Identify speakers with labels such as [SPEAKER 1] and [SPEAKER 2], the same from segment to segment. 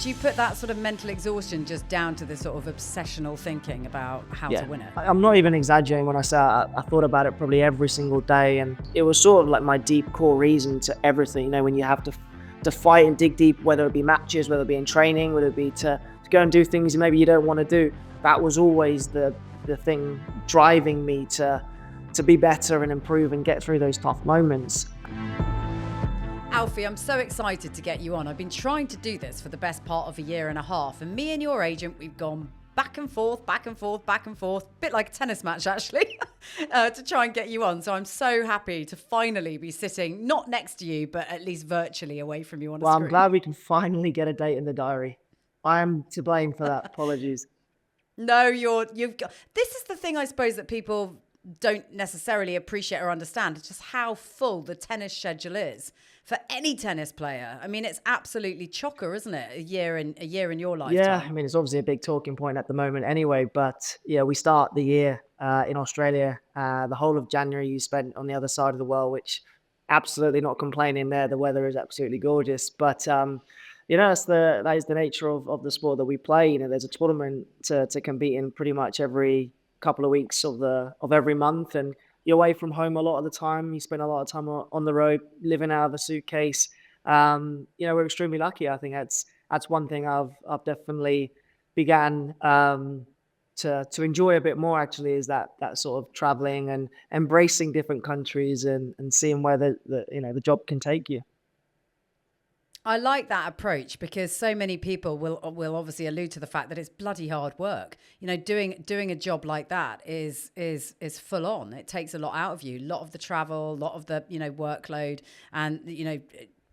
[SPEAKER 1] Do you put that sort of mental exhaustion just down to this sort of obsessional thinking about how to win it?
[SPEAKER 2] I'm not even exaggerating when I say I thought about it probably every single day, and it was sort of like my deep core reason to everything. You know, when you have to fight and dig deep, whether it be matches, whether it be in training, whether it be to go and do things maybe you don't want to do. That was always the thing driving me to be better and improve and get through those tough moments.
[SPEAKER 1] Alfie, I'm so excited to get you on. I've been trying to do this for the best part of a year and a half, and me and your agent, we've gone back and forth, back and forth, back and forth, a bit like a tennis match actually, to try and get you on. So I'm so happy to finally be sitting, not next to you, but at least virtually away from you on a screen.
[SPEAKER 2] Well, I'm glad we can finally get a date in the diary. I am to blame for that. Apologies.
[SPEAKER 1] No, you've got, this is the thing I suppose that people don't necessarily appreciate or understand. It's just how full the tennis schedule is for any tennis player. I mean, it's absolutely chocker, isn't it? A year in your lifetime.
[SPEAKER 2] Yeah, I mean, it's obviously a big talking point at the moment anyway, but yeah, we start the year in Australia. The whole of January you spent on the other side of the world, which absolutely not complaining there. The weather is absolutely gorgeous, but you know, that is the nature of the sport that we play. You know, there's a tournament to compete in pretty much every couple of weeks of every month, and you're away from home a lot of the time. You spend a lot of time on the road, living out of a suitcase. You know, we're extremely lucky. I think that's one thing I've definitely began to enjoy a bit more. Actually, is that sort of traveling and embracing different countries and seeing where the job can take you.
[SPEAKER 1] I like that approach because so many people will obviously allude to the fact that it's bloody hard work. You know, doing a job like that is full on. It takes a lot out of you, a lot of the travel, a lot of the, workload, and,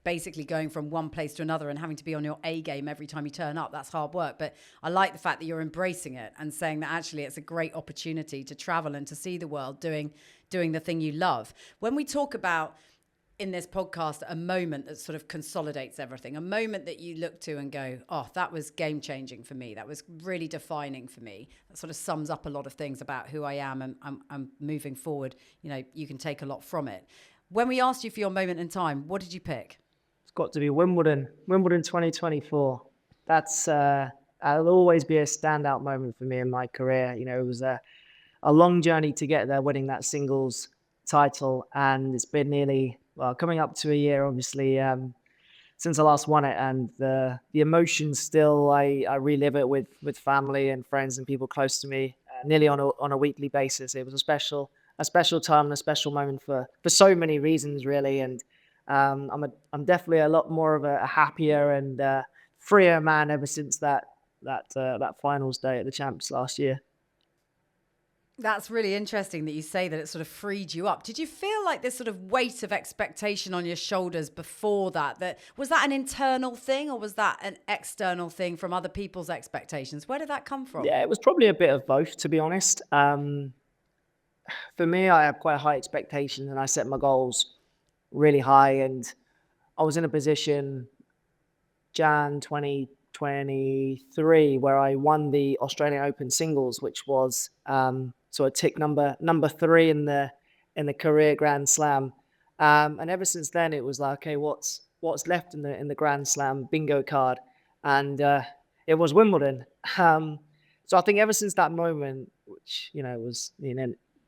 [SPEAKER 1] basically going from one place to another and having to be on your A game every time you turn up. That's hard work. But I like the fact that you're embracing it and saying that actually it's a great opportunity to travel and to see the world doing the thing you love. When we talk about in this podcast, a moment that sort of consolidates everything, a moment that you look to and go, oh, that was game changing for me. That was really defining for me. That sort of sums up a lot of things about who I am and I'm moving forward. You can take a lot from it. When we asked you for your moment in time, what did you pick?
[SPEAKER 2] It's got to be Wimbledon 2024. That'll always be a standout moment for me in my career. It was a long journey to get there, winning that singles title, and it's been coming up to a year, obviously, since I last won it, and the emotions still, I relive it with family and friends and people close to me, nearly on a weekly basis. It was a special time and a special moment for so many reasons, really, and I'm definitely a lot more of a happier and freer man ever since that finals day at the Champs last year.
[SPEAKER 1] That's really interesting that you say that it sort of freed you up. Did you feel like this sort of weight of expectation on your shoulders before that? Was that an internal thing or was that an external thing from other people's expectations? Where did that come from?
[SPEAKER 2] Yeah, it was probably a bit of both, to be honest. For me, I have quite high expectations and I set my goals really high. And I was in a position, Jan 2023, where I won the Australian Open singles, which was sort of tick number 3 in the career Grand Slam. And ever since then, it was like, okay, what's left in the Grand Slam bingo card? And it was Wimbledon. So I think ever since that moment, which was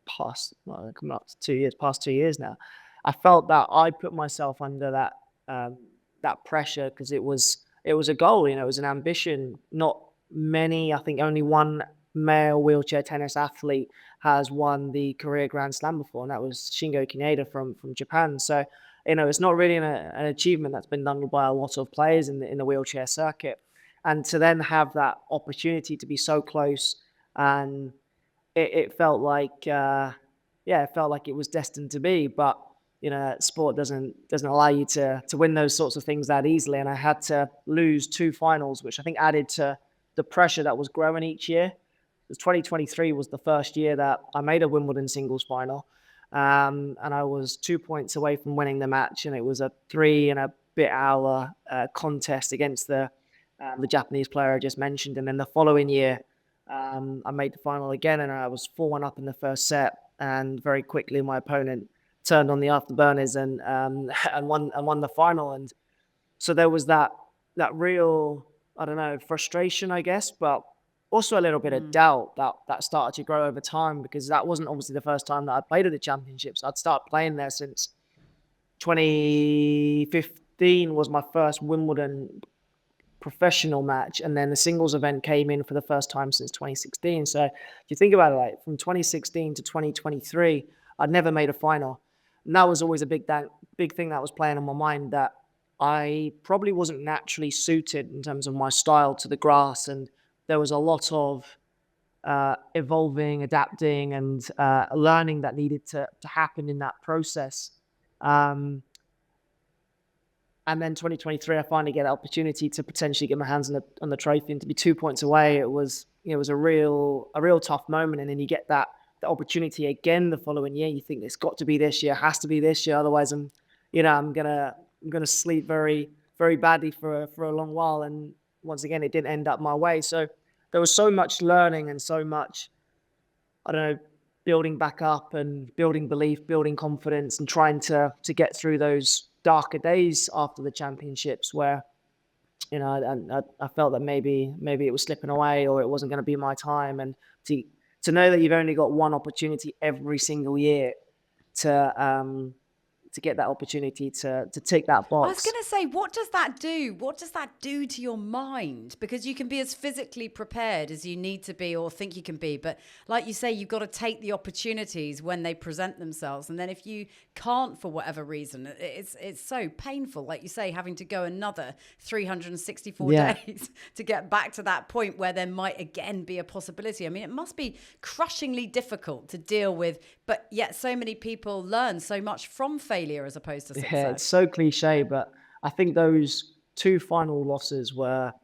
[SPEAKER 2] past coming up to 2 years, past 2 years now, I felt that I put myself under that pressure because it was a goal. It was an ambition. Not many, I think only one male wheelchair tennis athlete has won the career Grand Slam before, and that was Shingo Kaneda from Japan. So, it's not really an achievement that's been done by a lot of players in the wheelchair circuit. And to then have that opportunity to be so close, and it felt like, it felt like it was destined to be. But sport doesn't allow you to win those sorts of things that easily. And I had to lose 2 finals, which I think added to the pressure that was growing each year. 2023 was the first year that I made a Wimbledon singles final. And I was 2 points away from winning the match. And it was a 3 and a bit hour contest against the Japanese player I just mentioned. And then the following year, I made the final again and I was 4-1 up in the first set. And very quickly, my opponent turned on the afterburners and won the final. And so there was that real, I don't know, frustration, I guess, but also a little bit of
[SPEAKER 1] Mm.
[SPEAKER 2] doubt that started to grow over time, because that wasn't obviously the first time that I played at the championships. I'd started playing there since 2015 was my first Wimbledon professional match, and then the singles event came in for the first time since 2016. So if you think about it, like from 2016 to 2023, I'd never made a final. And that was always a big thing that was playing on my mind, that I probably wasn't naturally suited in terms of my style to the grass, and there was a lot of evolving, adapting, and learning that needed to happen in that process. Um, and then 2023, I finally get the opportunity to potentially get my hands on the trophy, and to be 2 points away, it was a real tough moment. And then you get the opportunity again the following year. You think it's got to be this year, has to be this year, otherwise I'm gonna sleep very very badly for a long while. And once again, it didn't end up my way. So there was so much learning and so much, I don't know, building back up and building belief, building confidence, and trying to get through those darker days after the championships, where I felt that maybe it was slipping away, or it wasn't going to be my time. And to know that you've only got one opportunity every single year to get that opportunity to tick that
[SPEAKER 1] I was
[SPEAKER 2] box.
[SPEAKER 1] going to say, what does that do? What does that do to your mind? Because you can be as physically prepared as you need to be or think you can be. But like you say, you've got to take the opportunities when they present themselves. And then if you can't, for whatever reason, it's so painful. Like you say, having to go another 364
[SPEAKER 2] Yeah.
[SPEAKER 1] days to get back to that point where there might again be a possibility. I mean, it must be crushingly difficult to deal with, but yet so many people learn so much from failure as opposed to
[SPEAKER 2] Yeah, it's
[SPEAKER 1] success.
[SPEAKER 2] so cliche, but I think those two final losses were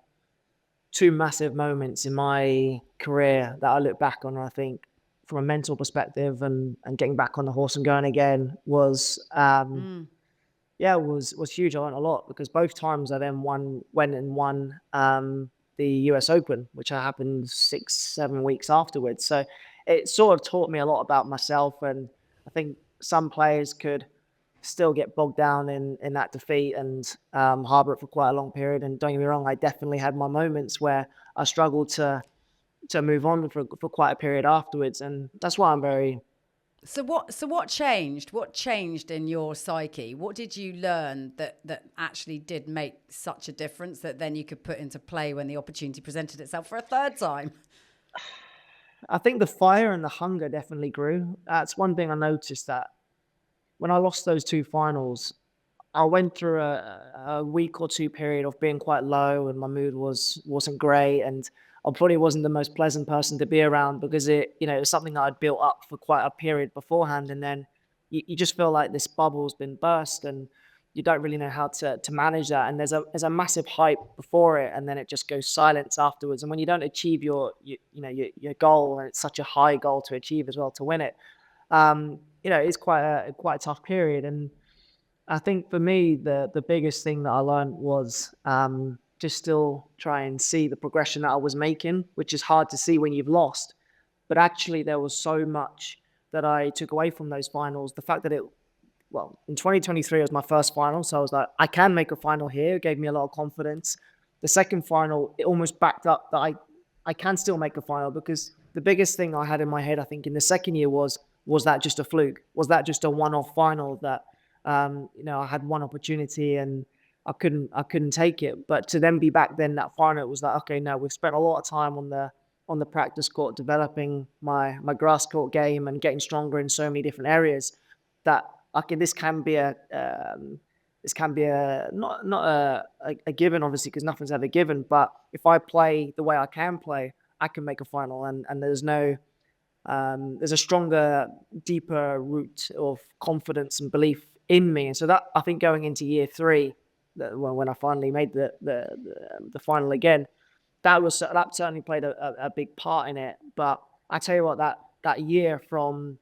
[SPEAKER 2] two massive moments in my career that I look back on. I think from a mental perspective, and getting back on the horse and going again was
[SPEAKER 1] Mm.
[SPEAKER 2] was huge. I learned a lot, because both times I then went and won the US Open, which happened 6-7 weeks afterwards. So it sort of taught me a lot about myself. And I think some players could still get bogged down in that defeat and harbor it for quite a long period. And don't get me wrong, I definitely had my moments where I struggled to move on for quite a period afterwards. And that's why I'm very
[SPEAKER 1] So what changed? What changed in your psyche? What did you learn that actually did make such a difference that then you could put into play when the opportunity presented itself for a third time?
[SPEAKER 2] I think the fire and the hunger definitely grew. That's one thing I noticed, that when I lost those two finals, I went through a week or two period of being quite low, and my mood wasn't great, and I probably wasn't the most pleasant person to be around, because it was something that I'd built up for quite a period beforehand. And then you just feel like this bubble's been burst, and you don't really know how to manage that. And there's a massive hype before it, and then it just goes silence afterwards. And when you don't achieve your goal, and it's such a high goal to achieve as well, to win it, it's quite a tough period. And I think for me, the biggest thing that I learned was just still try and see the progression that I was making, which is hard to see when you've lost. But actually, there was so much that I took away from those finals. The fact that in 2023, it was my first final. So I was like, I can make a final here. It gave me a lot of confidence. The second final, it almost backed up that I can still make a final, because the biggest thing I had in my head, I think, in the second year was that just a fluke? Was that just a one-off final that I had one opportunity and I couldn't take it? But to then be back then, that final, it was like, okay, no, we've spent a lot of time on the practice court developing my grass court game and getting stronger in so many different areas, that okay, this can be a not a given, obviously, because nothing's ever given. But if I play the way I can play, I can make a final. And there's a stronger, deeper root of confidence and belief in me. And so that, I think, going into year three, when I finally made the final again, that certainly played a big part in it. But I tell you what, that year from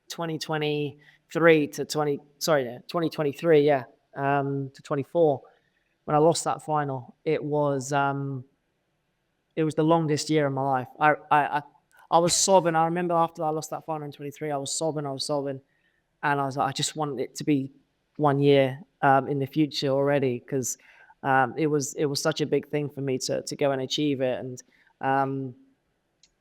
[SPEAKER 2] 2023 to 2023, to 24, when I lost that final, it was the longest year of my life. I was sobbing. I remember after I lost that final in 23, I was sobbing, and I was like, I just wanted it to be 1 year in the future already, because it was such a big thing for me to go and achieve it. And um,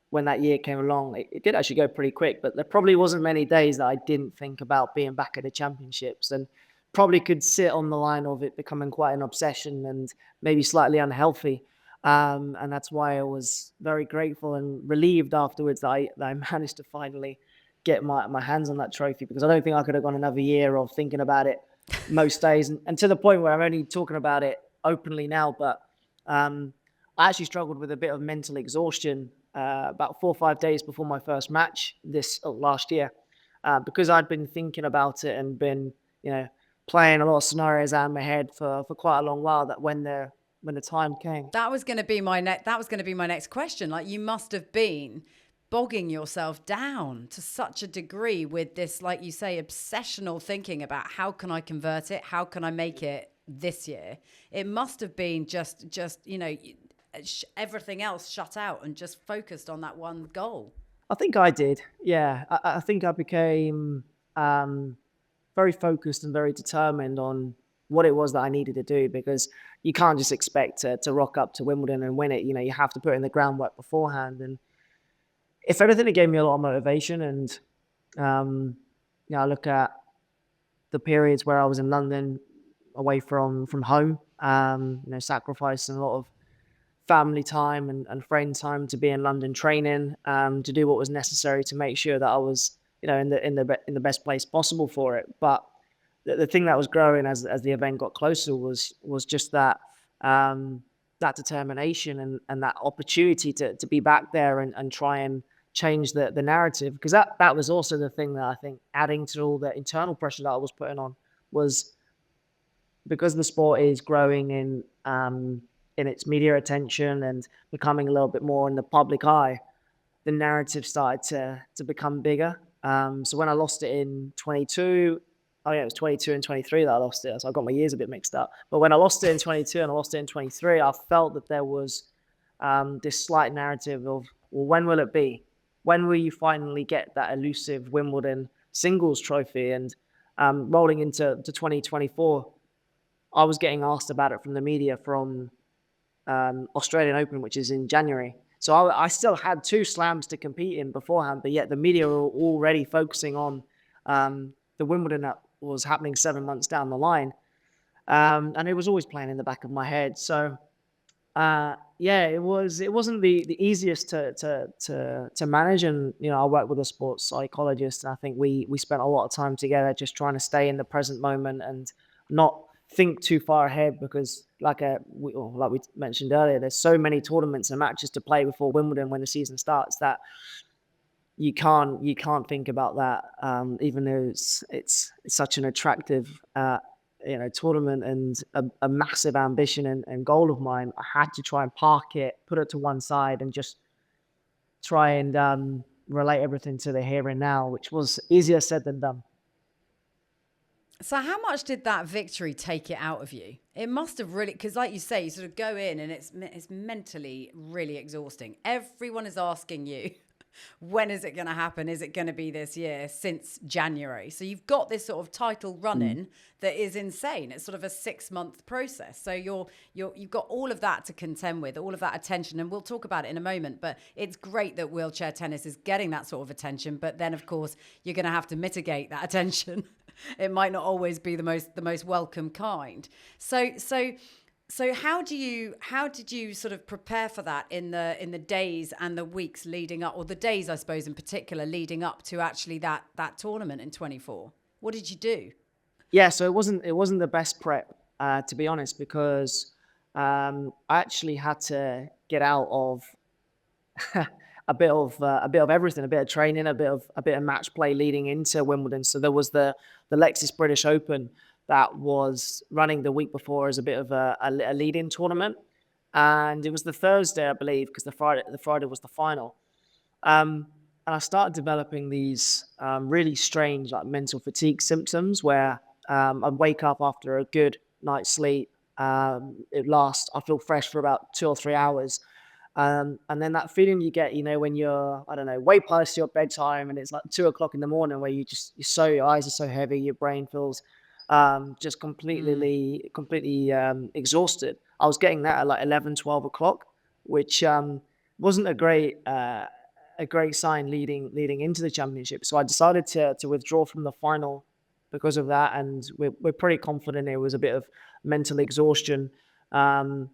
[SPEAKER 2] when that year came along, it did actually go pretty quick, but there probably wasn't many days that I didn't think about being back at the championships, and probably could sit on the line of it becoming quite an obsession and maybe slightly unhealthy. And that's why I was very grateful and relieved afterwards that I managed to finally get my hands on that trophy, because I don't think I could have gone another year of thinking about it most days, and to the point where I'm only talking about it openly now. But um, I actually struggled with a bit of mental exhaustion about 4 or 5 days before my first match this last year, because I'd been thinking about it and been, you know, playing a lot of scenarios out in my head for quite a long while. That when the time came.
[SPEAKER 1] That was going to be my next question. Like, you must have been bogging yourself down to such a degree with this, like you say, obsessional thinking about how can I convert it? How can I make it this year? It must have been just, everything else shut out and just focused on that one goal.
[SPEAKER 2] I think I did. Yeah, I think I became very focused and very determined on what it was that I needed to do, because you can't just expect to rock up to Wimbledon and win it. You know, you have to put in the groundwork beforehand. And if anything, it gave me a lot of motivation. And I look at the periods where I was in London, away from home, sacrificing a lot of family time and friend time to be in London training, to do what was necessary to make sure that I was, in the best place possible for it. But the thing that was growing as the event got closer was just that determination and that opportunity to be back there and try and change the narrative, because that was also the thing that I think, adding to all the internal pressure that I was putting on, was because the sport is growing in its media attention and becoming a little bit more in the public eye. The narrative started to become bigger. So when I lost it in 22, oh yeah, it was 22 and 23 that I lost it. So I got my years a bit mixed up. But when I lost it in 22 and I lost it in 23, I felt that there was this slight narrative of, well, when will it be? When will you finally get that elusive Wimbledon singles trophy? And rolling into 2024, I was getting asked about it from the media from Australian Open, which is in January. So I still had 2 slams to compete in beforehand, but yet the media were already focusing on the Wimbledon that was happening 7 months down the line. And it was always playing in the back of my head. So it wasn't the easiest to manage. And I worked with a sports psychologist, and I think we spent a lot of time together just trying to stay in the present moment and not think too far ahead, because like we mentioned earlier, there's so many tournaments and matches to play before Wimbledon when the season starts, that you can't think about that, even though it's such an attractive tournament and a massive ambition and goal of mine. I had to try and park it, put it to one side, and just try and relate everything to the here and now, which was easier said than done.
[SPEAKER 1] So how much did that victory take it out of you? It must have really, because like you say, you sort of go in and it's mentally really exhausting. Everyone is asking you, when is it going to happen? Is it going to be this year? Since January. So you've got this sort of title running that is insane. It's sort of a 6-month process. So you've got all of that to contend with, all of that attention. And we'll talk about it in a moment, but it's great that wheelchair tennis is getting that sort of attention. But then of course you're going to have to mitigate that attention. It might not always be the most welcome kind. So how did you sort of prepare for that in the days and the weeks leading up, or the days I suppose in particular leading up to actually that tournament in 24? What did you do?
[SPEAKER 2] Yeah, so it wasn't the best prep, to be honest, because I actually had to get out of a bit of everything, a bit of training, a bit of match play leading into Wimbledon. So there was the Lexus British Open that was running the week before as a bit of a lead-in tournament, and it was the Thursday, I believe, because the Friday was the final. And I started developing these really strange, like, mental fatigue symptoms, where I'd wake up after a good night's sleep. I feel fresh for about 2 or 3 hours. And then that feeling you get, when you're, I don't know, way past your bedtime and it's like 2 o'clock in the morning, where your eyes are so heavy, your brain feels just
[SPEAKER 1] Mm.
[SPEAKER 2] completely exhausted. I was getting that at like 11, 12 o'clock, which wasn't a great sign leading into the championship. So I decided to withdraw from the final because of that, and we're pretty confident it was a bit of mental exhaustion. Um,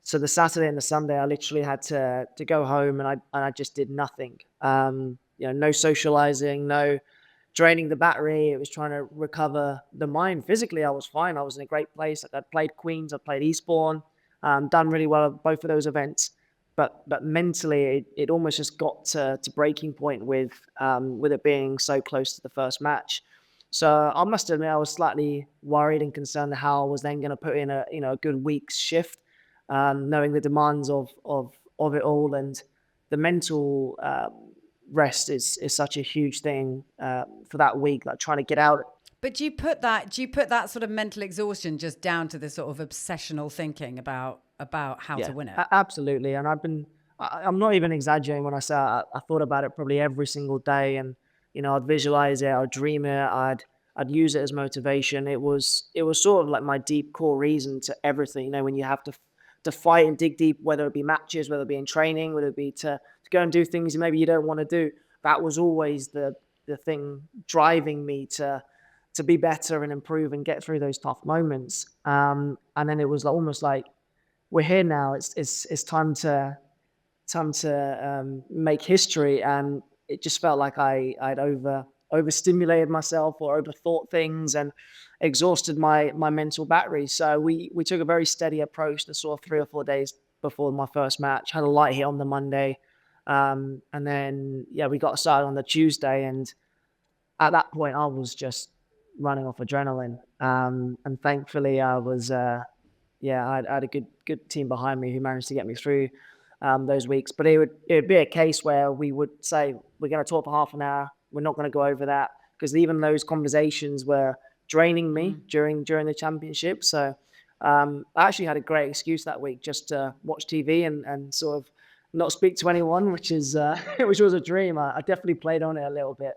[SPEAKER 2] so the Saturday and the Sunday, I literally had to go home, and I just did nothing. No socializing, no draining the battery. It was trying to recover the mind. Physically, I was fine. I was in a great place. I'd played Queens, I played Eastbourne, done really well at both of those events. But mentally, it almost just got to breaking point with it being so close to the first match. So I must admit, I was slightly worried and concerned how I was then going to put in a good week's shift, knowing the demands of it all, and the mental rest is such a huge thing for that week. Like trying to get out.
[SPEAKER 1] But do you put that sort of mental exhaustion just down to the sort of obsessional thinking about how to
[SPEAKER 2] Yeah,
[SPEAKER 1] win it?
[SPEAKER 2] absolutely. And I'm not even exaggerating when I say I thought about it probably every single day, and I'd visualize it, I'd dream it, I'd use it as motivation. It was sort of like my deep core reason to everything. When you have to fight and dig deep, whether it be matches, whether it be in training, whether it be to go and do things maybe you don't want to do. That was always the thing driving me to be better and improve and get through those tough moments. And then it was almost like we're here now. It's time to make history, and it just felt like I'd overstimulated myself or overthought things and exhausted my mental battery. So we took a very steady approach the sort of 3 or 4 days before my first match. Had a light hit on the Monday, and then yeah, we got started on the Tuesday, and at that point I was just running off adrenaline. And thankfully I was yeah, I had a good team behind me who managed to get me through those weeks. But it would be a case where we would say we're going to talk for half an hour. We're not going to go over that, because even those conversations were draining me
[SPEAKER 1] Mm.
[SPEAKER 2] during the championship. So I actually had a great excuse that week just to watch TV and sort of not speak to anyone, which is which was a dream. I definitely played on it a little bit.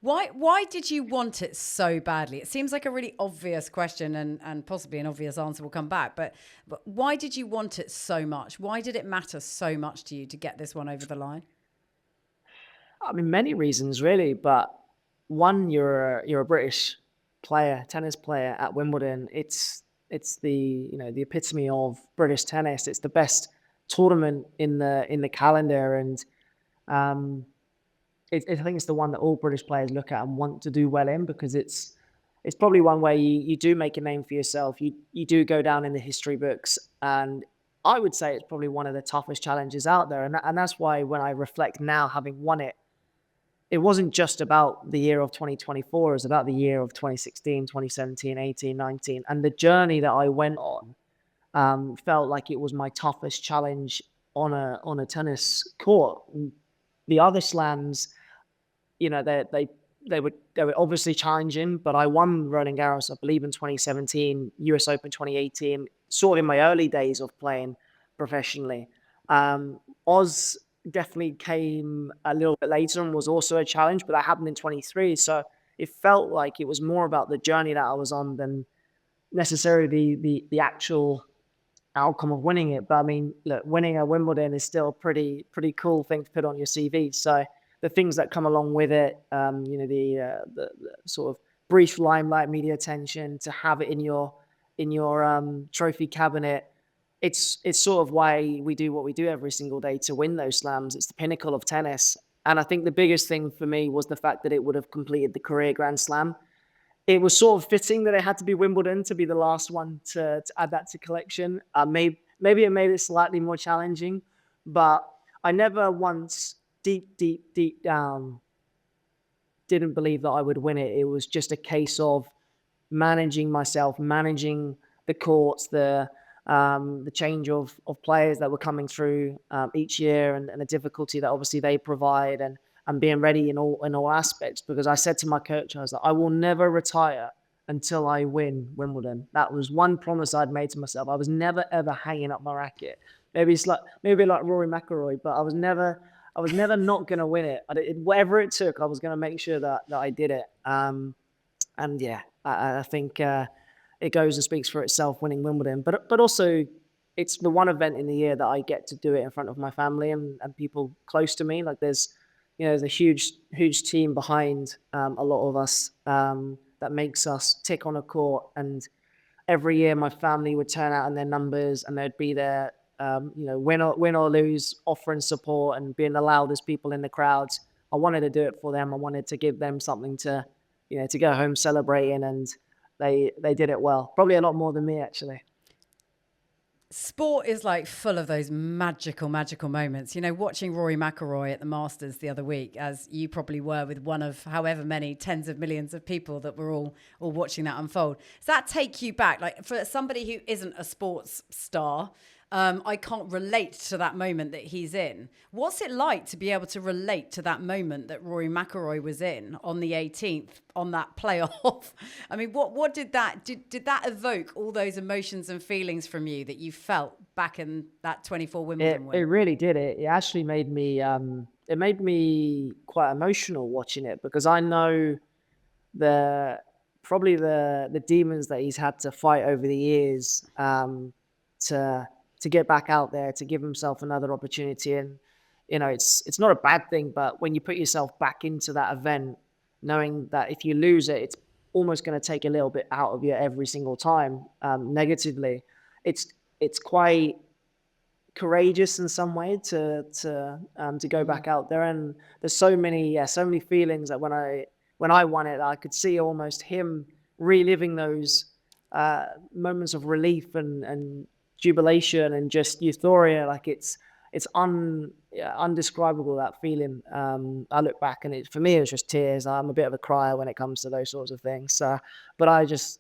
[SPEAKER 1] Why did you want it so badly? It seems like a really obvious question, and possibly an obvious answer will come back. But why did you want it so much? Why did it matter so much to you to get this one over the line?
[SPEAKER 2] I mean, many reasons really, but one, you're a British player, tennis player at Wimbledon. It's the epitome of British tennis. It's the best tournament in the calendar, and um, I think it's the one that all British players look at and want to do well in, because it's probably one where you do make a name for yourself. You do go down in the history books, and I would say it's probably one of the toughest challenges out there, and that's why when I reflect now, having won it, it wasn't just about the year of 2024, it was about the year of 2016, 2017, 18, 19. And the journey that I went on felt like it was my toughest challenge on a tennis court. The other slams, they were obviously challenging, but I won Roland Garros, I believe, in 2017, US Open 2018, sort of in my early days of playing professionally. Oz definitely came a little bit later and was also a challenge, but that happened in 23. So it felt like it was more about the journey that I was on than necessarily the actual outcome of winning it. But I mean, look, winning a Wimbledon is still a pretty cool thing to put on your CV. So the things that come along with it, the sort of brief limelight, media attention, to have it in your trophy cabinet. It's sort of why we do what we do every single day, to win those slams. It's the pinnacle of tennis. And I think the biggest thing for me was the fact that it would have completed the career Grand Slam. It was sort of fitting that it had to be Wimbledon to be the last one to add that to collection. Maybe it made it slightly more challenging, but I never once, deep down, didn't believe that I would win it. It was just a case of managing myself, managing the courts, the change of players that were coming through each year, and the difficulty that obviously they provide, and being ready in all aspects. Because I said to my coach, I was like, I will never retire until I win Wimbledon. That was one promise I'd made to myself. I was never ever hanging up my racket. Maybe like Rory McIlroy, but I was never not going to win it. Whatever it took, I was going to make sure that I did it. And yeah, I think it goes and speaks for itself winning Wimbledon. But also, it's the one event in the year that I get to do it in front of my family and people close to me. Like there's a huge team behind a lot of us that makes us tick on a court. And every year my family would turn out in their numbers and they'd be there, win or lose, offering support and being the loudest people in the crowds. I wanted to do it for them. I wanted to give them something to go home celebrating, and they did it well. Probably a lot more than me, actually.
[SPEAKER 1] Sport is like full of those magical moments. Watching Rory McIlroy at the Masters the other week, as you probably were with one of however many tens of millions of people that were all watching that unfold. Does that take you back? Like, for somebody who isn't a sports star, I can't relate to that moment that he's in. What's it like to be able to relate to that moment that Rory McIlroy was in on the 18th on that playoff? I mean, what did that evoke all those emotions and feelings from you that you felt back in that 24 Wimbledon
[SPEAKER 2] It
[SPEAKER 1] win?
[SPEAKER 2] really did. It actually made me quite emotional watching it, because I know the probably the demons that he's had to fight over the years, to get back out there, to give himself another opportunity. And it's not a bad thing, but when you put yourself back into that event, knowing that if you lose it, it's almost going to take a little bit out of you every single time, negatively. It's quite courageous in some way to go back out there. And there's so many feelings that when I won it, I could see almost him reliving those moments of relief and jubilation and just euphoria. Like it's undescribable, that feeling. I look back and for me it was just tears. I'm a bit of a crier when it comes to those sorts of things. But I just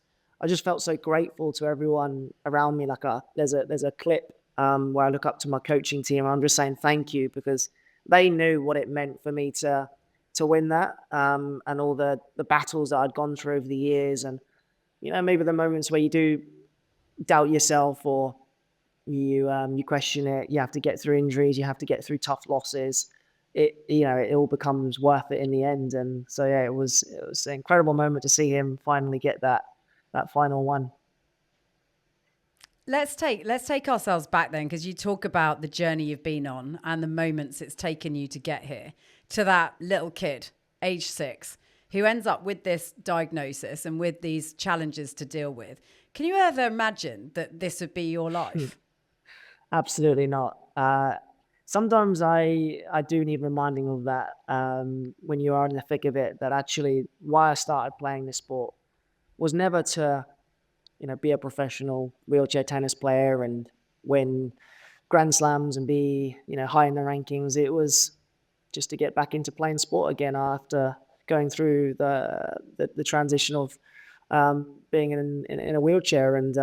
[SPEAKER 2] felt so grateful to everyone around me. Like there's a clip where I look up to my coaching team. I'm just saying thank you, because they knew what it meant for me to win that, and all the battles that I'd gone through over the years. And maybe the moments where you do doubt yourself, or you question it. You have to get through injuries. You have to get through tough losses. It all becomes worth it in the end. And so yeah, it was an incredible moment to see him finally get that final one.
[SPEAKER 1] Let's take ourselves back then, because you talk about the journey you've been on and the moments it's taken you to get here, to that little kid, age 6, who ends up with this diagnosis and with these challenges to deal with. Can you ever imagine that this would be your life?
[SPEAKER 2] Absolutely not. Sometimes I do need reminding of that, when you are in the thick of it, that actually why I started playing this sport was never to be a professional wheelchair tennis player and win Grand Slams and be high in the rankings. It was just to get back into playing sport again after going through the transition of being in a wheelchair, and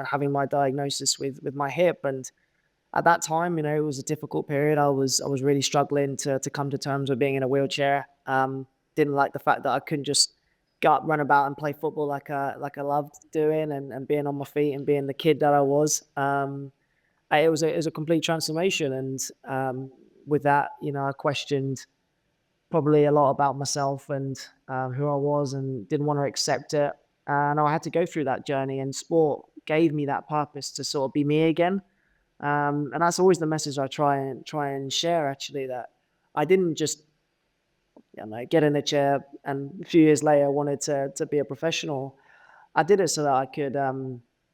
[SPEAKER 2] having my diagnosis with my hip. And at that time, it was a difficult period. I was really struggling to come to terms with being in a wheelchair. Didn't like the fact that I couldn't just go up, run about, and play football like I loved doing, and being on my feet and being the kid that I was. It was a complete transformation, and with that, I questioned probably a lot about myself and who I was, and didn't want to accept it. And I had to go through that journey, and sport gave me that purpose to sort of be me again. And that's always the message I try and share, actually, that I didn't just get in a chair and a few years later wanted to be a professional. I did it so that I could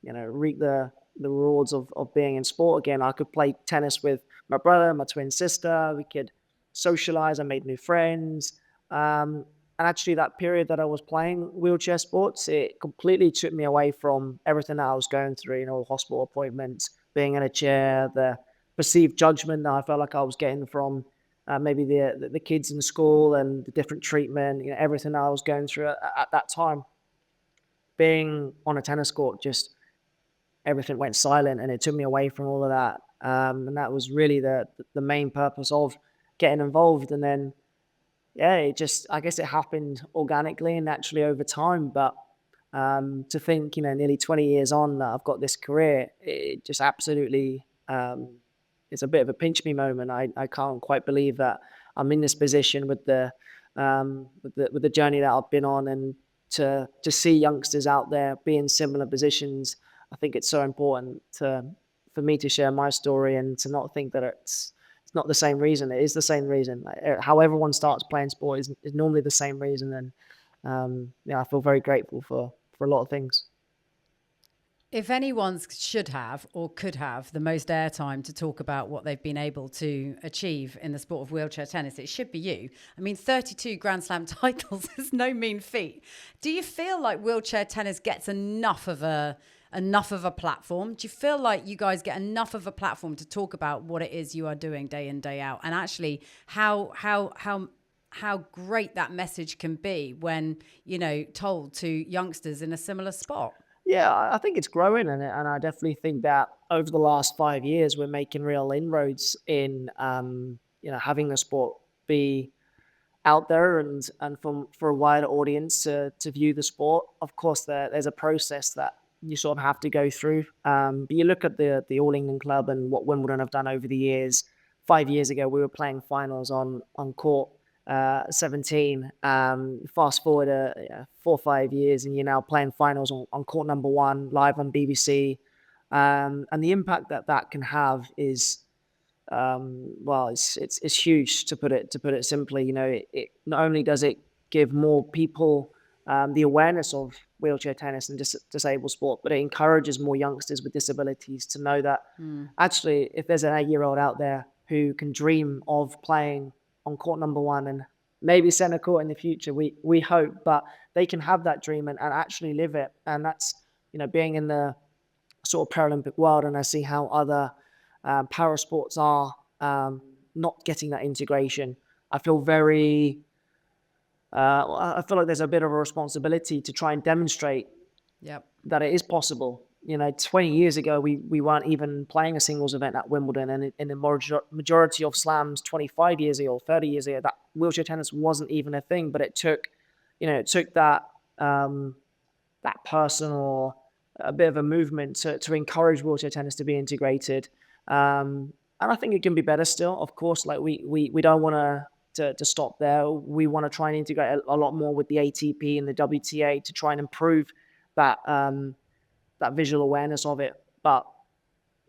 [SPEAKER 2] reap the rewards of being in sport again. I could play tennis with my brother, my twin sister. We could socialize. I made new friends. And actually, that period that I was playing wheelchair sports, it completely took me away from everything that I was going through. Hospital appointments, being in a chair, the perceived judgment that I felt like I was getting from maybe the kids in school, and the different treatment. Everything that I was going through at that time. Being on a tennis court, just everything went silent, and it took me away from all of that. And that was really the main purpose of getting involved. And then yeah, I guess it happened organically and naturally over time. But to think, nearly 20 years on, that I've got this career, it just absolutely, it's a bit of a pinch me moment. I can't quite believe that I'm in this position with the journey that I've been on, and to see youngsters out there be in similar positions. I think it's so important for me to share my story and to not think that it's not the same reason. It is the same reason. Like, how everyone starts playing sport is normally the same reason. And yeah, I feel very grateful for a lot of things.
[SPEAKER 1] If anyone should have or could have the most airtime to talk about what they've been able to achieve in the sport of wheelchair tennis, it should be you. I mean, 32 Grand Slam titles is no mean feat. Do you feel like wheelchair tennis gets enough of a platform? Do you feel like you guys get enough of a platform to talk about what it is you are doing day in, day out, and actually how great that message can be when, told to youngsters in a similar spot?
[SPEAKER 2] Yeah, I think it's growing, and I definitely think that over the last 5 years, we're making real inroads in having the sport be out there and for a wider audience to view the sport. Of course, there's a process that you sort of have to go through. But you look at the All England Club and what Wimbledon have done over the years. 5 years ago, we were playing finals on court 17. Fast forward 4 or 5 years, and you're now playing finals on court number one, live on BBC. And the impact that can have is well, it's huge, to put it simply. It not only does it give more people the awareness of wheelchair tennis and disabled sport, but it encourages more youngsters with disabilities to know that actually, if there's an 8-year-old out there who can dream of playing on court number one and maybe centre court in the future, we hope, but they can have that dream and actually live it. And that's, being in the sort of Paralympic world, and I see how other para sports are not getting that integration. I feel I feel like there's a bit of a responsibility to try and demonstrate
[SPEAKER 1] Yep.
[SPEAKER 2] that it is possible. 20 years ago, we weren't even playing a singles event at Wimbledon, and in the majority of slams 25 years ago or 30 years ago, that wheelchair tennis wasn't even a thing. But it took that that person or a bit of a movement to encourage wheelchair tennis to be integrated. And I think it can be better still. Of course, like we don't want to stop there. We want to try and integrate a lot more with the ATP and the WTA to try and improve that that visual awareness of it. But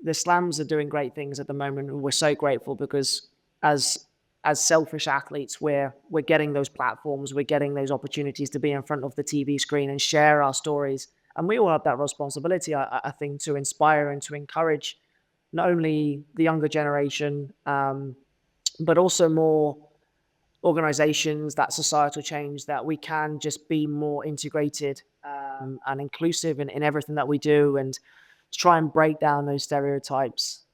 [SPEAKER 2] the slams are doing great things at the moment, and we're so grateful because as selfish athletes, we're getting those platforms, we're getting those opportunities to be in front of the TV screen and share our stories. And we all have that responsibility, I think, to inspire and to encourage not only the younger generation, but also more organizations, that societal change, that we can just be more integrated and inclusive in everything that we do, and to try and break down those stereotypes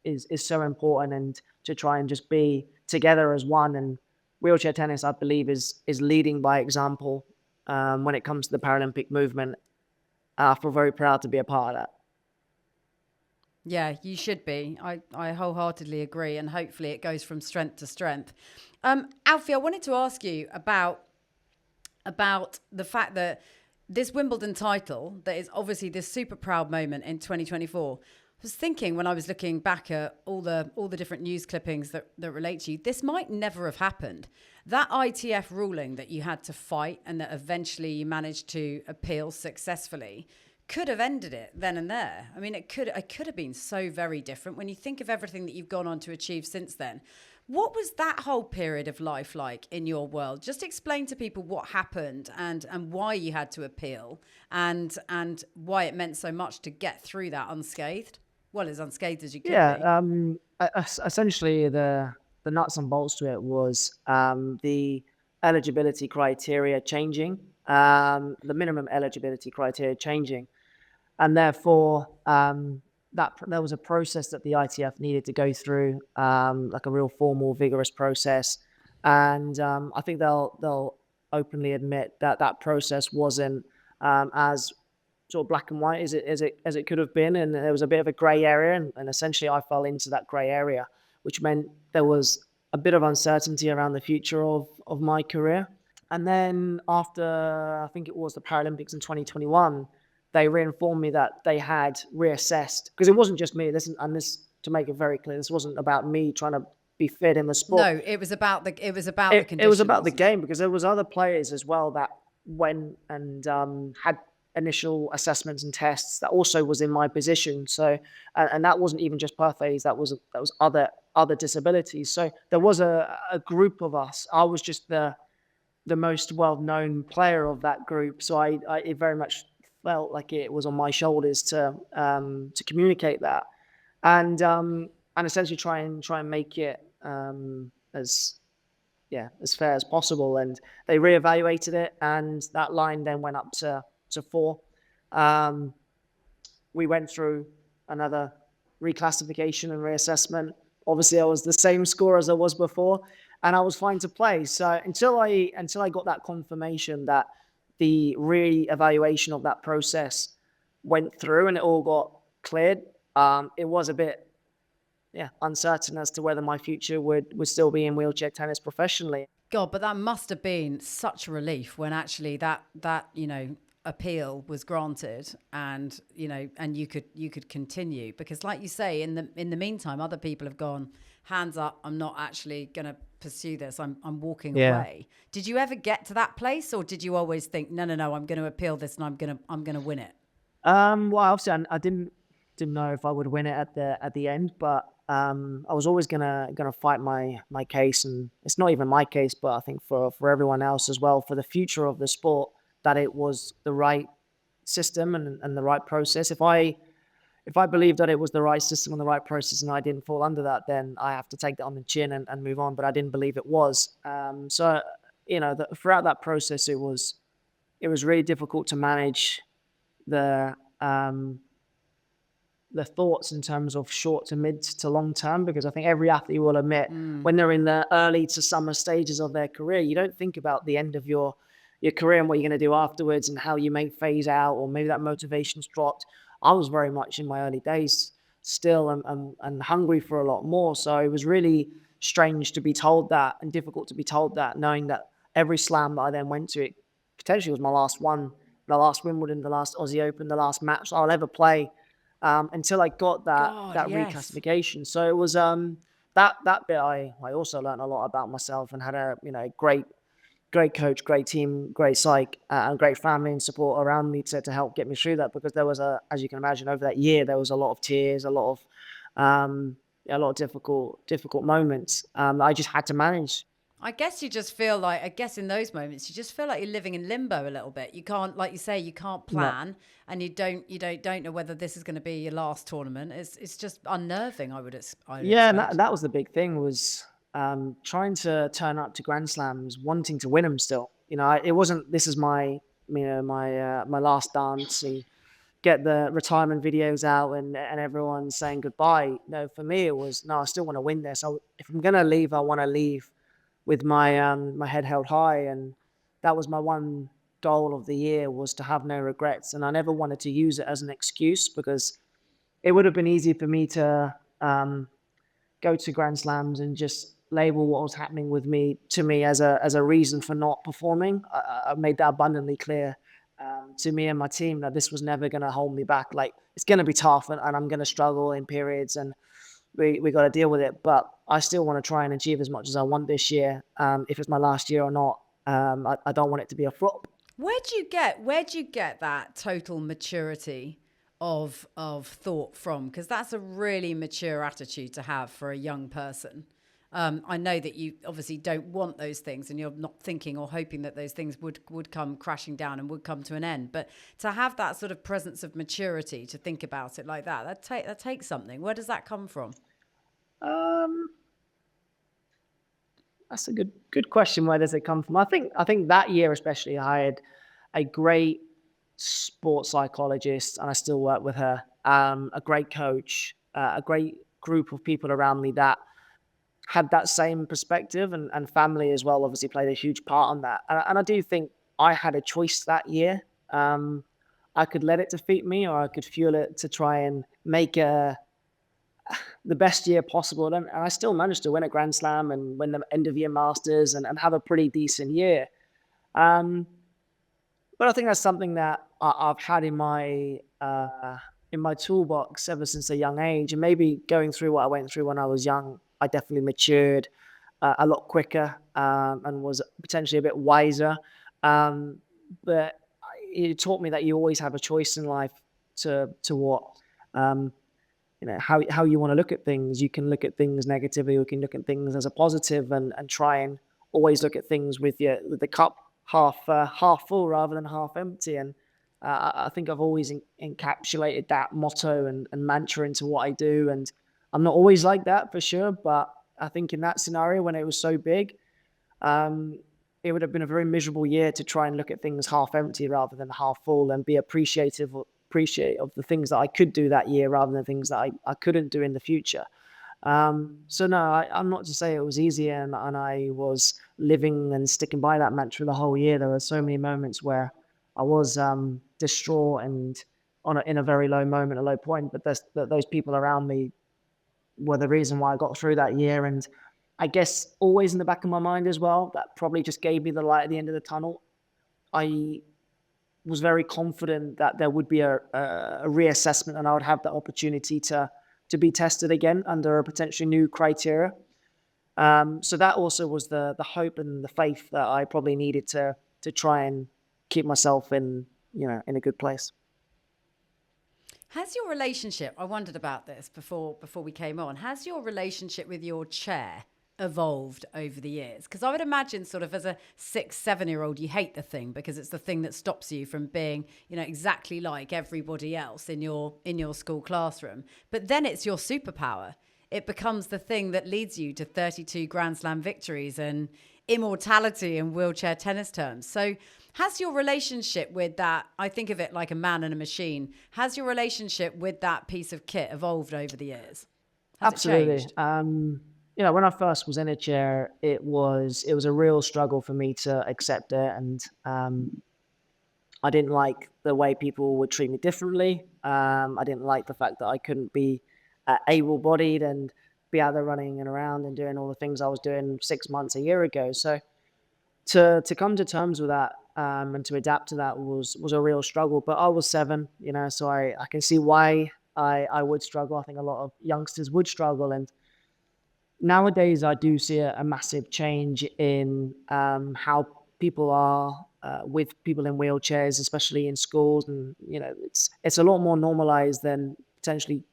[SPEAKER 2] is so important, and to try and just be together as one. And wheelchair tennis, I believe, is leading by example when it comes to the Paralympic movement. I feel very proud to be a part of that.
[SPEAKER 1] Yeah, you should be. I wholeheartedly agree, and hopefully it goes from strength to strength. Alfie, I wanted to ask you about the fact that this Wimbledon title, that is obviously this super proud moment in 2024. I was thinking when I was looking back at all the different news clippings that relate to you, this might never have happened. That ITF ruling that you had to fight and that eventually you managed to appeal successfully could have ended it then and there. I mean, it could have been so very different when you think of everything that you've gone on to achieve since then. What was that whole period of life like in your world? Just explain to people what happened and why you had to appeal and why it meant so much to get through that unscathed. Well, as unscathed as you could be.
[SPEAKER 2] Essentially the nuts and bolts to it was the eligibility criteria changing, the minimum eligibility criteria changing. And therefore, there was a process that the ITF needed to go through, like a real formal, vigorous process. And I think they'll openly admit that process wasn't as sort of black and white as it could have been, and there was a bit of a grey area, and essentially I fell into that grey area, which meant there was a bit of uncertainty around the future of my career. And then after, I think it was the Paralympics in 2021, they reinformed me that they had reassessed, because it wasn't just me. This, to make it very clear, this wasn't about me trying to be fit in the sport.
[SPEAKER 1] No, it was about the conditions.
[SPEAKER 2] It was about the game, because there was other players as well that went and had initial assessments and tests that also was in my position. So, and that wasn't even just birthdays. That was other disabilities. So there was a group of us. I was just the most well-known player of that group. So I it very much felt like it was on my shoulders to communicate that, and essentially try and make it as fair as possible. And they reevaluated it, and that line then went up to 4. Um, we went through another reclassification and reassessment. Obviously, I was the same score as I was before, and I was fine to play. So until I got that confirmation that the re-evaluation of that process went through and it all got cleared, it was a bit uncertain as to whether my future would still be in wheelchair tennis professionally.
[SPEAKER 1] God, but that must have been such a relief when actually that appeal was granted, and and you could continue, because like you say, in the meantime, other people have gone, hands up, I'm not actually going to pursue this. I'm walking
[SPEAKER 2] Yeah.
[SPEAKER 1] away. Did you ever get to that place, or did you always think, no, I'm going to appeal this and I'm going to win it?
[SPEAKER 2] Well, obviously, I didn't know if I would win it at the end, but I was always gonna fight my case, and it's not even my case, but I think for everyone else as well, for the future of the sport, that it was the right system and the right process. If I believed that it was the right system and the right process, and I didn't fall under that, then I have to take that on the chin and move on. But I didn't believe it was. So throughout that process, it was really difficult to manage the um, the thoughts in terms of short to mid to long term, because I think every athlete will admit when they're in the early to summer stages of their career, you don't think about the end of your career and what you're going to do afterwards and how you may phase out, or maybe that motivation's dropped. I was very much in my early days still, and hungry for a lot more. So it was really strange to be told that, and difficult to be told that, knowing that every slam that I then went to, it potentially was my last one, the last Wimbledon, the last Aussie Open, the last match I'll ever play, until I got that
[SPEAKER 1] God,
[SPEAKER 2] that
[SPEAKER 1] yes.
[SPEAKER 2] reclassification. So it was that bit. I also learned a lot about myself, and had a great coach, great team, great psych, and great family and support around me to help get me through that. Because there was as you can imagine, over that year there was a lot of tears, um, a lot of difficult moments that I just had to manage.
[SPEAKER 1] I guess you just feel like, I guess in those moments, you just feel like you're living in limbo a little bit. You can't, like you say, you can't
[SPEAKER 2] No.
[SPEAKER 1] plan, and you don't know whether this is going to be your last tournament. It's just unnerving. I would
[SPEAKER 2] Yeah, and that,
[SPEAKER 1] expect.
[SPEAKER 2] that was the big thing, was trying to turn up to Grand Slams, wanting to win them still. It wasn't, this is my last dance, and get the retirement videos out, and everyone's saying goodbye. No, for me it was, no, I still want to win this. If I'm gonna leave, I want to leave with my head held high, and that was my one goal of the year, was to have no regrets. And I never wanted to use it as an excuse, because it would have been easy for me to go to Grand Slams and just label what was happening with me to me as a reason for not performing. I made that abundantly clear to me and my team, that this was never going to hold me back. Like, it's going to be tough, and I'm going to struggle in periods, and we got to deal with it. But I still want to try and achieve as much as I want this year. If it's my last year or not, I don't want it to be a flop.
[SPEAKER 1] Where do you get that total maturity of thought from? Because that's a really mature attitude to have for a young person. I know that you obviously don't want those things, and you're not thinking or hoping that those things would come crashing down and would come to an end. But to have that sort of presence of maturity to think about it like that takes something. Where does that come from?
[SPEAKER 2] Um, That's a good question. Where does it come from? I think that year especially, I had a great sports psychologist, and I still work with her. A great coach, a great group of people around me that had that same perspective, and family as well. Obviously, played a huge part on that. And I do think I had a choice that year. Um, I could let it defeat me, or I could fuel it to try and make the best year possible. And I still managed to win a Grand Slam and win the end of year Masters, and have a pretty decent year. Um, but I think that's something that I've had in my toolbox ever since a young age. And maybe going through what I went through when I was young, I definitely matured a lot quicker, and was potentially a bit wiser. Um, but it taught me that you always have a choice in life to what, um, how you want to look at things. You can look at things negatively, or you can look at things as a positive, and try and always look at things with the cup half full rather than half empty. And I think I've always encapsulated that motto and mantra into what I do. And I'm not always like that for sure, but I think in that scenario when it was so big, um, it would have been a very miserable year to try and look at things half empty rather than half full, and be appreciate of the things that I could do that year rather than things that I couldn't do in the future. So no, I'm not to say it was easy, and I was living and sticking by that mantra the whole year. There were so many moments where I was distraught and in a very low moment, a low point. But those people around me were the reason why I got through that year. And I guess always in the back of my mind as well, that probably just gave me the light at the end of the tunnel. I was very confident that there would be a reassessment, and I would have the opportunity to be tested again under a potentially new criteria. So that also was the hope and the faith that I probably needed to try and keep myself in a good place.
[SPEAKER 1] Has your relationship, I wondered about this before we came on, has your relationship with your chair evolved over the years? Because I would imagine sort of as a 6, 7 year old, you hate the thing because it's the thing that stops you from being, exactly like everybody else in your school classroom. But then it's your superpower. It becomes the thing that leads you to 32 Grand Slam victories and immortality in wheelchair tennis terms. So has your relationship with that, I think of it like a man and a machine, has your relationship with that piece of kit evolved over the years? Has it
[SPEAKER 2] Absolutely.
[SPEAKER 1] changed?
[SPEAKER 2] When I first was in a chair, it was a real struggle for me to accept it, and I didn't like the way people would treat me differently. I didn't like the fact that I couldn't be able-bodied and be out there running and around and doing all the things I was doing 6 months, a year ago. So to come to terms with that, and to adapt to that was a real struggle. But I was 7, so I can see why I would struggle. I think a lot of youngsters would struggle, and nowadays I do see a massive change in how people are with people in wheelchairs, especially in schools. And it's a lot more normalized than potentially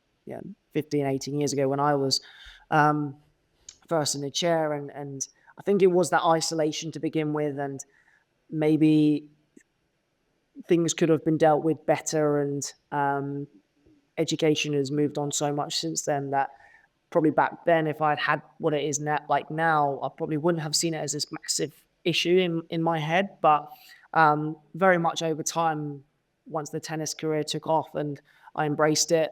[SPEAKER 2] 15, 18 years ago when I was um, first in a chair. And I think it was that isolation to begin with, and maybe things could have been dealt with better. And education has moved on so much since then that probably back then, if I'd had what it is now, I probably wouldn't have seen it as this massive issue in my head. But very much over time, once the tennis career took off and I embraced it,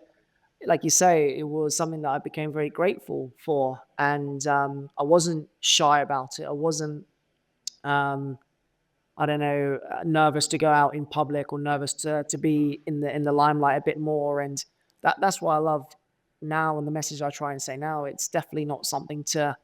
[SPEAKER 2] like you say, it was something that I became very grateful for. And I wasn't shy about it. I wasn't, um, I don't know, nervous to go out in public, or nervous to be in the limelight a bit more. And that's what I love now, and the message I try and say now. It's definitely not something to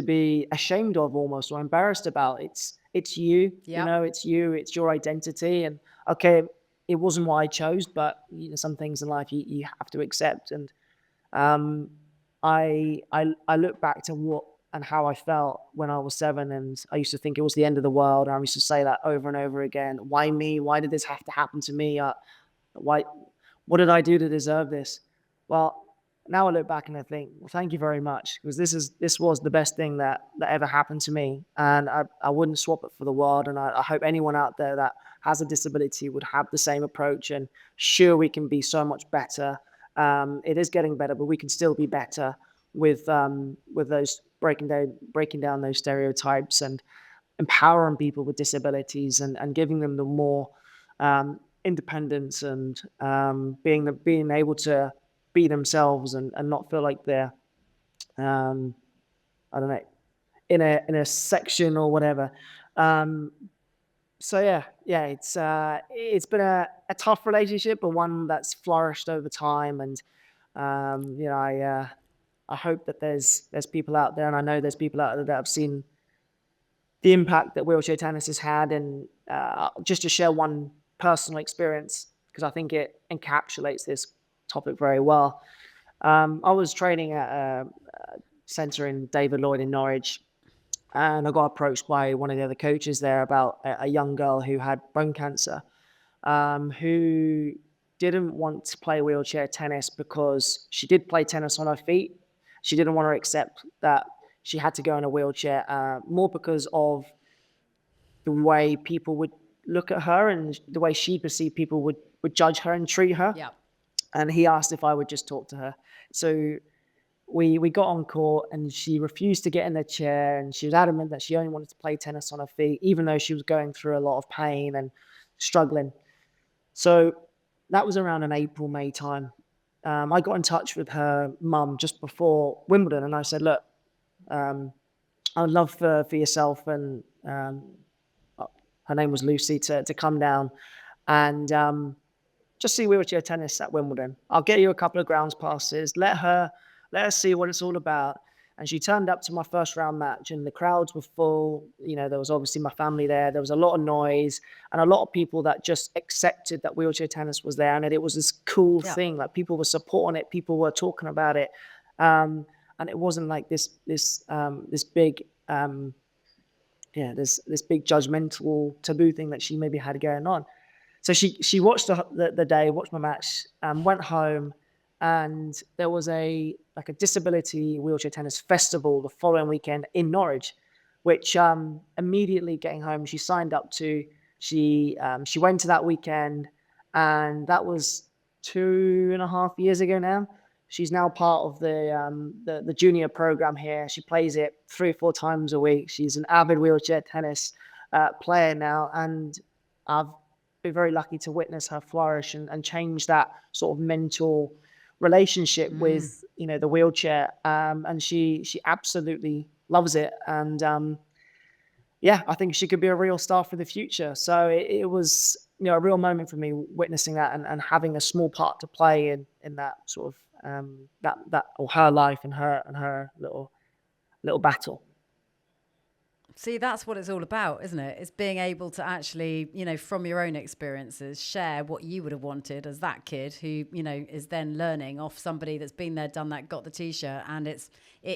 [SPEAKER 2] be ashamed of, almost, or embarrassed about. It's you,
[SPEAKER 1] Yep.
[SPEAKER 2] it's you, it's your identity. And okay, it wasn't what I chose, but some things in life you have to accept. And um, I look back to what and how I felt when I was 7, and I used to think it was the end of the world. And I used to say that over and over again. Why me? Why did this have to happen to me? Why? What did I do to deserve this? Well, now I look back and I think, well, thank you very much, because this was the best thing that ever happened to me, and I wouldn't swap it for the world. And I hope anyone out there that has a disability would have the same approach. And sure, we can be so much better. It is getting better, but we can still be better with those breaking down those stereotypes, and empowering people with disabilities, and giving them the more independence, and being able to be themselves, and not feel like they're um, I don't know, in a section or whatever. Um, so yeah, it's been a tough relationship, but one that's flourished over time. And I hope that there's people out there, and I know there's people out there that have seen the impact that wheelchair tennis has had. And just to share one personal experience, because I think it encapsulates this topic very well. I was training at a centre in David Lloyd in Norwich, and I got approached by one of the other coaches there about a young girl who had bone cancer, who didn't want to play wheelchair tennis because she did play tennis on her feet. She didn't want to accept that she had to go in a wheelchair, more because of the way people would look at her and the way she perceived people would judge her and treat her.
[SPEAKER 1] Yeah.
[SPEAKER 2] And he asked if I would just talk to her. So we got on court, and she refused to get in the chair, and she was adamant that she only wanted to play tennis on her feet, even though she was going through a lot of pain and struggling. So that was around an April, May time. I got in touch with her mum just before Wimbledon, and I said, look, I would love for yourself and her name was Lucy to come down and just see wheelchair tennis at Wimbledon. I'll get you a couple of grounds passes. Let her see what it's all about. And she turned up to my first round match, and the crowds were full. You know, there was obviously my family there. There was a lot of noise and a lot of people that just accepted that wheelchair tennis was there and that it was this cool thing. Like, people were supporting it, people were talking about it, and it wasn't like this big this big judgmental taboo thing that she maybe had going on. So she watched the day, watched my match, went home, and there was a disability wheelchair tennis festival the following weekend in Norwich, which immediately getting home she signed up to. She went to that weekend, and that was 2.5 years ago now. She's now part of the junior program here. She plays it 3 or 4 times a week. She's an avid wheelchair tennis player now, and I've been very lucky to witness her flourish and change that sort of mental relationship with the wheelchair. And she absolutely loves it. And I think she could be a real star for the future. So it was a real moment for me witnessing that and having a small part to play in that sort of that or her life and her little battle.
[SPEAKER 1] See, that's what it's all about, isn't it? It's being able to actually, from your own experiences, share what you would have wanted as that kid who, is then learning off somebody that's been there, done that, got the t-shirt. And it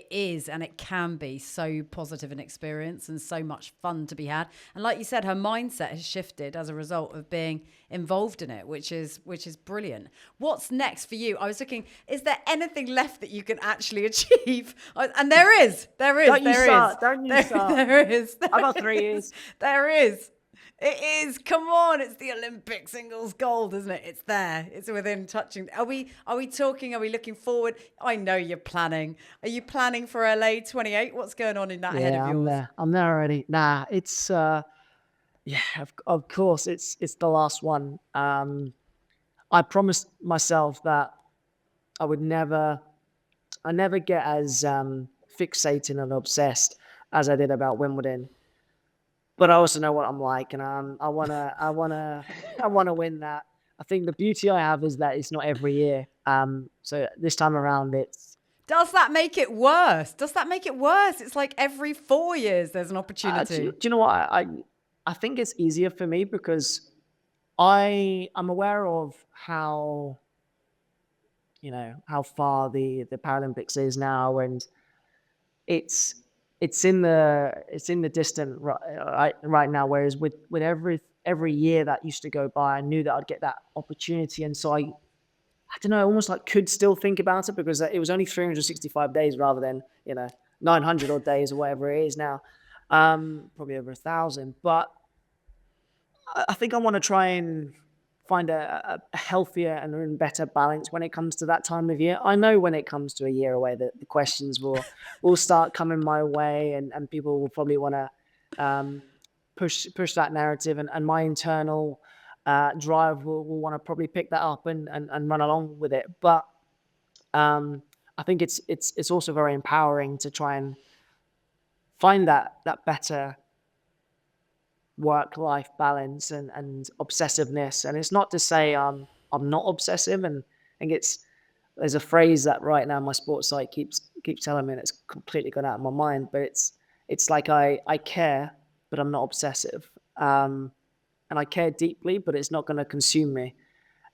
[SPEAKER 1] is, and it can be so positive an experience and so much fun to be had. And like you said, her mindset has shifted as a result of being involved in it, which is brilliant. What's next for you? I was looking, is there anything left that you can actually achieve? And there is.
[SPEAKER 2] Don't you start.
[SPEAKER 1] There is.
[SPEAKER 2] I've got 3 years.
[SPEAKER 1] There is. It is. Come on. It's the Olympic singles gold, isn't it? It's there. It's within touching. Are we talking? Are we looking forward? I know you're planning. Are you planning for LA 28? What's going on in that head of yours?
[SPEAKER 2] I'm there already. Nah, it's of course it's the last one. I promised myself that I never get as fixated and obsessed as I did about Wimbledon. But I also know what I'm like, and I wanna win that. I think the beauty I have is that it's not every year. So this time around, it's.
[SPEAKER 1] Does that make it worse? It's like every 4 years there's an opportunity.
[SPEAKER 2] Do you know what? I think it's easier for me because I'm aware of how far the Paralympics is now, and it's in the distant right now. Whereas with every year that used to go by, I knew that I'd get that opportunity, and so I don't know, almost like could still think about it because it was only 365 days rather than 900 odd days or whatever it is now, probably over 1,000. But I think I want to try and find a healthier and better balance when it comes to that time of year. I know when it comes to a year away that the questions will start coming my way, and people will probably want to push that narrative, and my internal drive will want to probably pick that up and run along with it. But I think it's also very empowering to try and find that better work-life balance and obsessiveness. And it's not to say I'm not obsessive, and I think there's a phrase that right now my sports site keeps telling me, and it's completely gone out of my mind, but it's like I care, but I'm not obsessive, and I care deeply, but it's not going to consume me.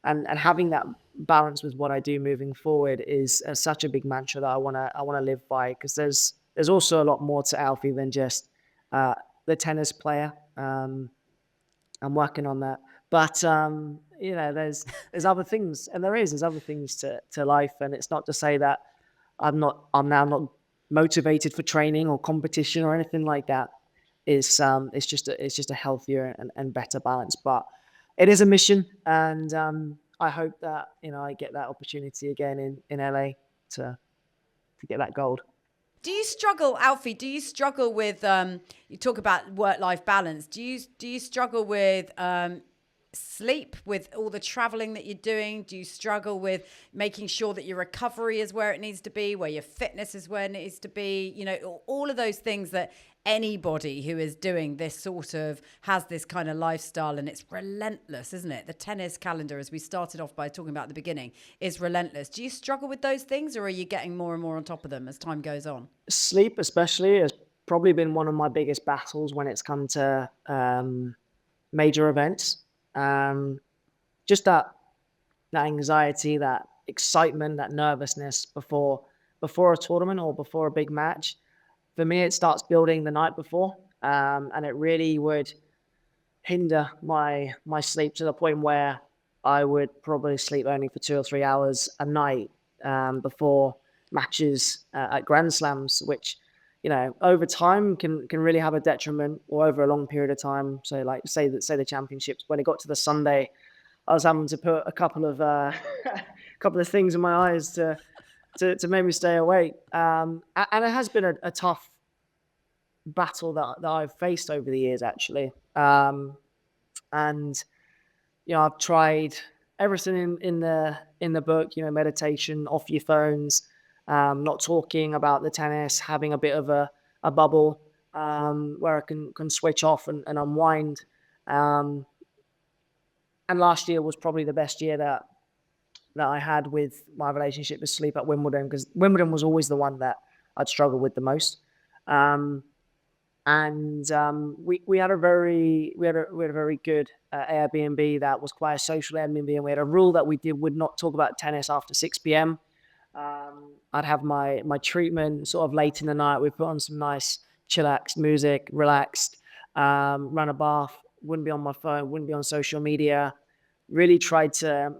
[SPEAKER 2] And having that balance with what I do moving forward is such a big mantra that I want to live by, because there's also a lot more to Alfie than just the tennis player. I'm working on that. But there's other things, and there's other things to life, and it's not to say that I'm now not motivated for training or competition or anything like that. It's just a healthier and better balance. But it is a mission, and I hope that I get that opportunity again in LA to get that gold.
[SPEAKER 1] Do you struggle, Alfie? Do you struggle with you talk about work-life balance? Do you struggle with sleep, with all the traveling that you're doing? Do you struggle with making sure that your recovery is where it needs to be, where your fitness is where it needs to be? All of those things that anybody who is doing this sort of has this kind of lifestyle, and it's relentless, isn't it? The tennis calendar, as we started off by talking about at the beginning, is relentless. Do you struggle with those things, or are you getting more and more on top of them as time goes on?
[SPEAKER 2] Sleep especially has probably been one of my biggest battles when it's come to major events. Just that anxiety, that excitement, that nervousness before a tournament or before a big match. For me, it starts building the night before, and it really would hinder my sleep to the point where I would probably sleep only for 2 or 3 hours a night before matches at Grand Slams, which over time can really have a detriment, or over a long period of time. So, like say the championships, when it got to the Sunday, I was having to put a couple of things in my eyes to make me stay awake. And it has been a tough battle that I've faced over the years, actually. And I've tried everything in the book. Meditation, off your phones, not talking about the tennis, having a bit of a bubble where I can switch off and unwind. And last year was probably the best year that I had with my relationship with sleep at Wimbledon, because Wimbledon was always the one that I'd struggled with the most. We had a very good Airbnb that was quite a social Airbnb, and we had a rule that we would not talk about tennis after 6 p.m. I'd have my treatment sort of late in the night. We put on some nice chillax music, relaxed, run a bath, wouldn't be on my phone, wouldn't be on social media. Really tried to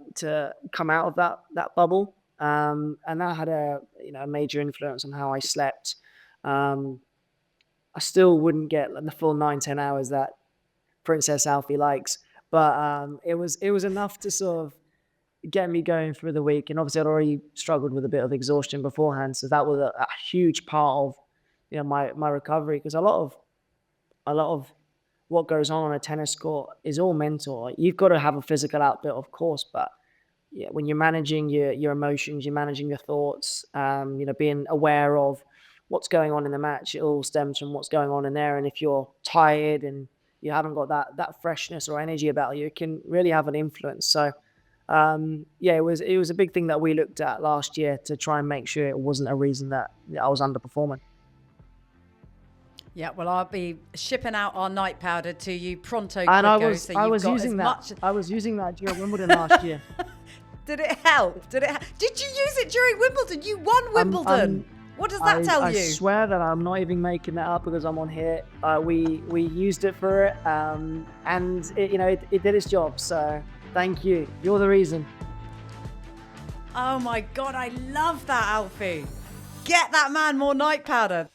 [SPEAKER 2] come out of that bubble, and that had a major influence on how I slept. I still wouldn't get the full 9-10 hours that Princess Alfie likes, but it was enough to sort of get me going through the week. And obviously I'd already struggled with a bit of exhaustion beforehand, so that was a huge part of my recovery, because a lot of what goes on a tennis court is all mental. You've got to have a physical output, of course, but when you're managing your emotions, you're managing your thoughts, being aware of what's going on in the match, it all stems from what's going on in there. And if you're tired and you haven't got that freshness or energy about you, it can really have an influence. So it was a big thing that we looked at last year to try and make sure it wasn't a reason that I was underperforming.
[SPEAKER 1] Yeah, well, I'll be shipping out our night powder to you pronto.
[SPEAKER 2] And I was using that during Wimbledon last year.
[SPEAKER 1] Did it help? Did you use it during Wimbledon? You won Wimbledon. What does that tell you?
[SPEAKER 2] I swear that I'm not even making that up, because I'm on here. We used it for it, and it did its job. So thank you. You're the reason.
[SPEAKER 1] Oh my God, I love that, Alfie. Get that man more night powder.